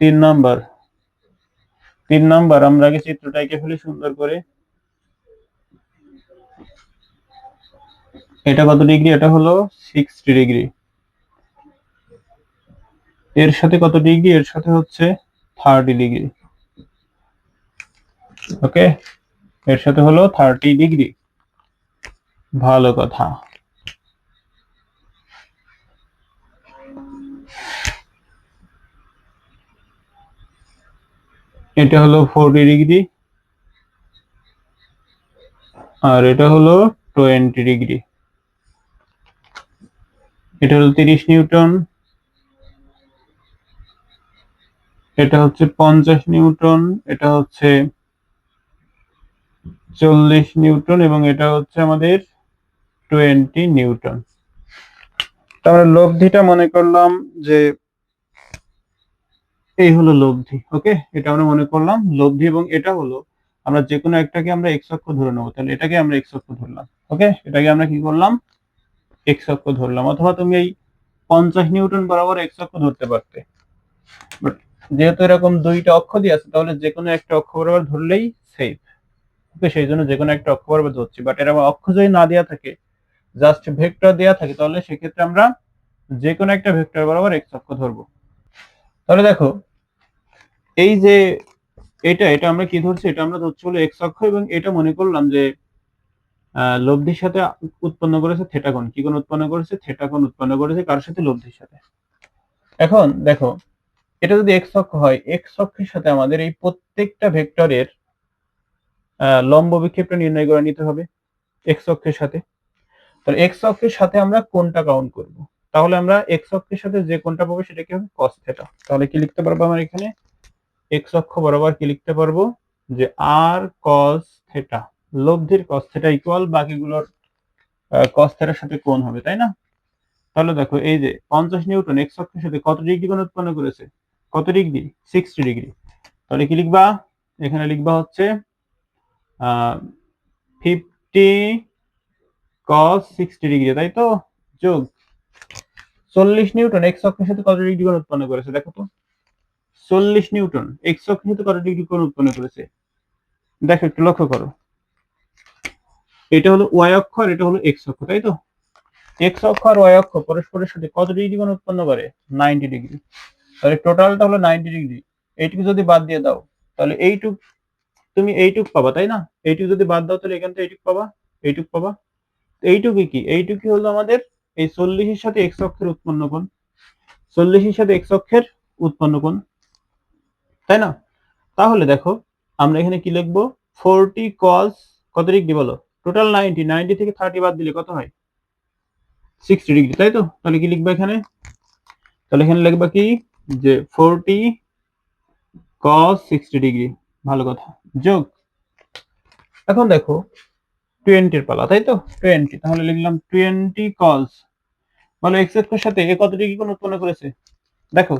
Number আমরা আগে চিত্রটা এঁকে ফেলি সুন্দর করে। এটা কত ডিগ্রি? এটা হলো 60 ডিগ্রি। এর সাথে কত ডিগ্রি? এর সাথে হচ্ছে 30 ডিগ্রি। ওকে, এর সাথে হলো 30 ডিগ্রি। ভালো কথা। এটা হলো 40 ডিগ্রি আর এটা হলো 20 ডিগ্রি। এটা হলো 30 নিউটন, এটা হচ্ছে 50 নিউটন, এটা হচ্ছে 40 নিউটন এবং এটা হচ্ছে আমাদের 20 নিউটন। তাহলে লব্ধিটা মনে করলাম যে এই হলো লব্ধি। ওকে, এটা আমরা মনে করলাম লব্ধি এবং এটা হলো আমরা যে কোনো একটাকে আমরা এক্স অক্ষ ধরে নেবো। তাহলে এটাকে আমরা এক্স অক্ষ ধরলাম। ওকে, এটাকে আমরা কি করলাম? এক্স অক্ষ ধরলাম। অথবা তুমি এই 50 নিউটন বরাবর এক্স অক্ষ ধরতে পারতে, বাট যেহেতু এরকম দুইটা অক্ষ দিয়ে আছে তাহলে যে কোনো একটা অক্ষ বরাবর ধরলেই সেফ। ওকে, সেই জন্য যে কোনো একটা অক্ষ বরাবর ধরছি। বাট এরকম অক্ষ যদি না দেওয়া থাকে, জাস্ট ভেক্টর দেওয়া থাকে, তাহলে সেক্ষেত্রে আমরা যে কোনো একটা ভেক্টর বরাবর এক্স অক্ষ ধরবো। তাহলে দেখো এই যে এটা আমরা কি ধরছি? এটা আমরা ধরছি হলো এক্স অক্ষ এবং এটা মনে করলাম যে লব্ধির সাথে উৎপন্ন করেছে থেটা কোণ। কি কোণ উৎপন্ন করেছে? থেটা কোণ উৎপন্ন করেছে। কার সাথে? লব্ধির সাথে। এখন দেখো এটা যদি এক্স অক্ষ হয়, এক্স অক্ষের সাথে আমাদের এই প্রত্যেকটা ভেক্টরের লম্ব বিক্ষেপটা নির্ণয় করে নিতে হবে এক্স অক্ষের সাথে। তাহলে এক্স অক্ষের সাথে আমরা কোণটা কাউন্ট করব। তাহলে আমরা এক্স অক্ষের সাথে যে কোণটা পাবো সেটা কি হবে? cos theta. তাহলে কি লিখতে পারবো আমরা এখানে? এক্স অক্ষ বরাবর কি লিখতে পারবো? যে r cos থিটা, লব্ধির cos থিটা ইকুয়াল বাকিগুলোর cos থিটার সাথে কোণ হবে, তাই না? তাহলে দেখো এই যে 50 নিউটন এক্স অক্ষের সাথে কত ডিগ্রি কোণ উৎপন্ন করেছে? কত ডিগ্রি? 60 ডিগ্রি। তাহলে কি লিখবা? এখানে লিখবা হচ্ছে 50 cos 60 ডিগ্রি, তাই তো? যোগ 40 নিউটন এক্স অক্ষের সাথে কত ডিগ্রি কোণ উৎপন্ন করেছে? দেখো তো, 40 নিউটন এক্স অক্ষের সাথে কত ডিগ্রি কোণ উৎপন্ন করেছে? দেখো একটু লক্ষ্য করো, এটা হলো ওয়াই অক্ষ আর এটা হলো এক্স অক্ষ, তাই তো? এক্স অক্ষ আর ওয়াই অক্ষ পরস্পরের সাথে কত ডিগ্রি কোণ উৎপন্ন করে? 90 ডিগ্রি। তাহলে টোটালটা হলো 90 ডিগ্রি। এইটুকু যদি বাদ দিয়ে দাও তাহলে এইটুক তুমি এইটুক পাবা, তাই না? এইটুক যদি বাদ দাও তাহলে এখান থেকে এইটুক পাবা, এইটুক পাবা। এইটুকু কি? এইটুকু হলো আমাদের এই 40 এর সাথে এক্স অক্ষের উৎপন্ন কোণ। 40 এর সাথে এক্স অক্ষের উৎপন্ন কোণ, তাই না? তাহলে দেখো আমরা এখানে কি লিখবো? 40 cos কত ডিগ্রি বলো? টোটাল 90, 90 থেকে 30 বাদ দিলে কত হয়? 60 ডিগ্রি, তাই তো? তাহলে কি লিখবা এখানে? তাহলে এখানে লিখবা কি? যে 40 cos 60 ডিগ্রি। ভালো কথা। যোগ, এখন দেখো 20 এর পালা, তাই তো? 20, তাহলে লিখলাম 20 cos। বলো এক্স অক্ষের সাথে এ কত ডিগ্রি কোণ উৎপন্ন করেছে? দেখো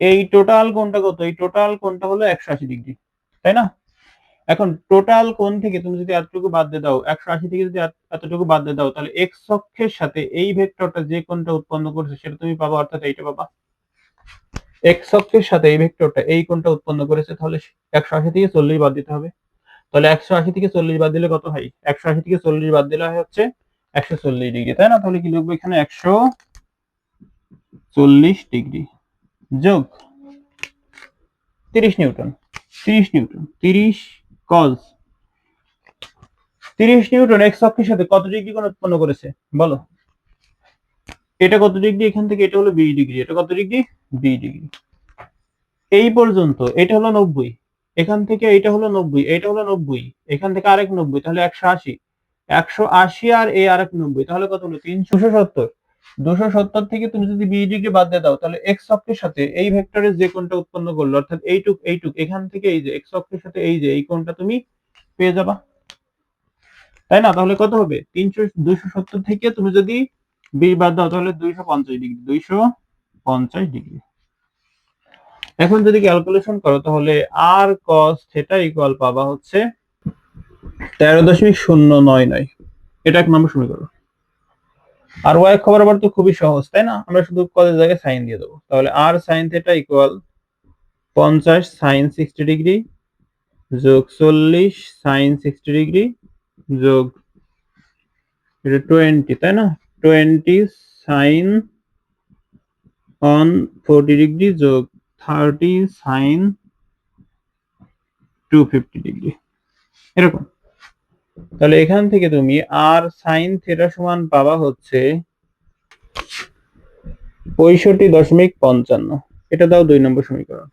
এই টোটাল কোণটা কত? এই টোটাল কোণটা হলো 180 ডিগ্রি, তাই না? এখন টোটাল কোণ থেকে তুমি যদি এতটুকু বাদ দিয়ে দাও, 180 থেকে যদি এতটুকু বাদ দিয়ে দাও, তাহলে এক্স অক্ষের সাথে এই ভেক্টরটা যে কোণটা উৎপন্ন করেছে সেটা তুমি পাবা, অর্থাৎ এইটা পাবা। এক্স অক্ষের সাথে এই ভেক্টরটা এই কোণটা উৎপন্ন করেছে, তাহলে 180 থেকে 40 বাদ দিতে হবে। তাহলে 180 থেকে 40 বাদ দিলে কত হয়? 180 থেকে 40 বাদ দিলে হয় হচ্ছে 140 ডিগ্রি, তাই না? তাহলে কি লিখবো এখানে? 140 ডিগ্রি যোগ 30 নিউটন। 30 cos 30 নিউটন এক্স অক্ষের সাথে কত ডিগ্রি কোণ উৎপন্ন করেছে বলো? এটা কত ডিগ্রি? এখান থেকে এটা হলো 20 ডিগ্রি। এটা কত ডিগ্রি? 20 ডিগ্রি। এই পর্যন্ত এটা হলো 90, এখান থেকে এটা হলো 90, এটা হলো 90, এখান থেকে আরেক 90, তাহলে 180। 180 আর এই আরেক 90, তাহলে কত হলো? 370। 270 থেকে তুমি যদি 20 ডিগ্রি বাদ দিয়ে দাও, তাহলে এক্স অক্ষের সাথে এই ভেক্টরের যে কোণটা উৎপন্ন করলো, অর্থাৎ এইটুক এখান থেকে এই যে এক্স অক্ষের সাথে এই যে এই কোণটা তুমি পেয়ে যাবা, তাই না? তাহলে কত হবে? 270 থেকে তুমি যদি 20 বাদ দাও তাহলে 250 ডিগ্রি। 250 ডিগ্রি। এখন যদি ক্যালকুলেশন করো তাহলে r cos থিটা ইকুয়াল পাবা হচ্ছে 13.099। এটা এক নম্বর সমীকরণ। আর y অক্ষ বরাবর তো খুবই সহজ, তাই না? আমরা শুধু cos এর জায়গায় sin দিয়ে দেবো। তাহলে r sin theta equal 50 sine 60 degree যোগ 40 সাইন 60 ডিগ্রি যোগ এটা 20, তাই না? 20 সাইন অন 40 ডিগ্রি যোগ 30 সাইন 250 ডিগ্রি, এরকম। তাহলে এখান থেকে তুমি আর সাইন থিটা সমান পাবা হচ্ছে 65.55। এটা দাও 2 নম্বর সমীকরণ।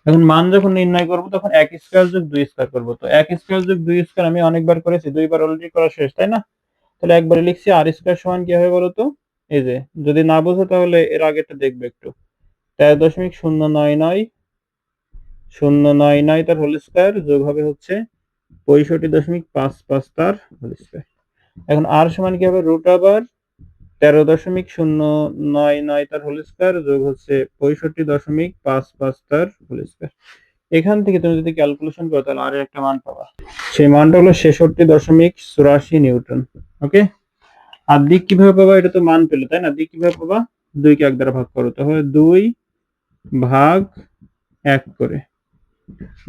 এখন মান যখন নির্ণয় করব তখন 1 স্কয়ার যোগ 2 স্কয়ার করব। তো 1 স্কয়ার যোগ 2 স্কয়ার আমি অনেকবার করেছি, 2 বার অলরেডি করা শেষ, তাই না? তাহলে একবারে লিখছি আর স্কয়ার সমান কি হবে বলো তো? এই যে, যদি না বোঝো তাহলে এর আগেরটা দেখবে একটু। 13.099 তার হোল স্কয়ার যোগ হবে হচ্ছে 65.55 তার হোল স্কয়ার। এখন আর সমান কি হবে? রুট ওভার 13.099 তার হোল স্কয়ার যোগ হচ্ছে 65.55 তার হোল স্কয়ার। এখান থেকে তুমি যদি ক্যালকুলেশন করো তাহলে আর একটা মান পাবা, সেই মানটা হলো 66.84 নিউটন। ওকে, আর দিক কিভাবে পাবা? এটা তো মান পেলে, তাই না? দিক কিভাবে পাবা? 2 কে 1 দ্বারা ভাগ করো, তাহলে 2 ভাগ 1 করে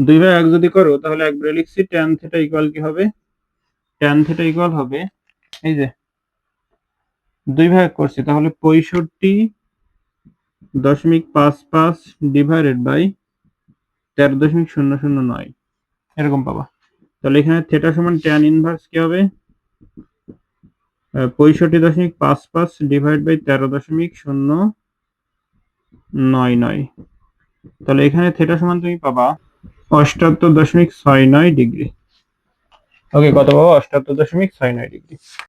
2 ভাগ 1 যদি করো তাহলে একবারে লিখছি tan থিটা ইকুয়াল কি হবে? tan থিটা ইকুয়াল হবে এই যে 2 ভাগ করছি তাহলে 65.55 ডিভাইডেড বাই 13.009, এরকম পাবা। তাহলে এখানে থিটা সমান tan ইনভার্স কি হবে? 65.55 ডিভাইড বাই 13.099। তাহলে এখানে থিটা সমান তুমি পাবা 78.69 ডিগ্রি। ওকে, কত পাবো? 78.69 ডিগ্রি।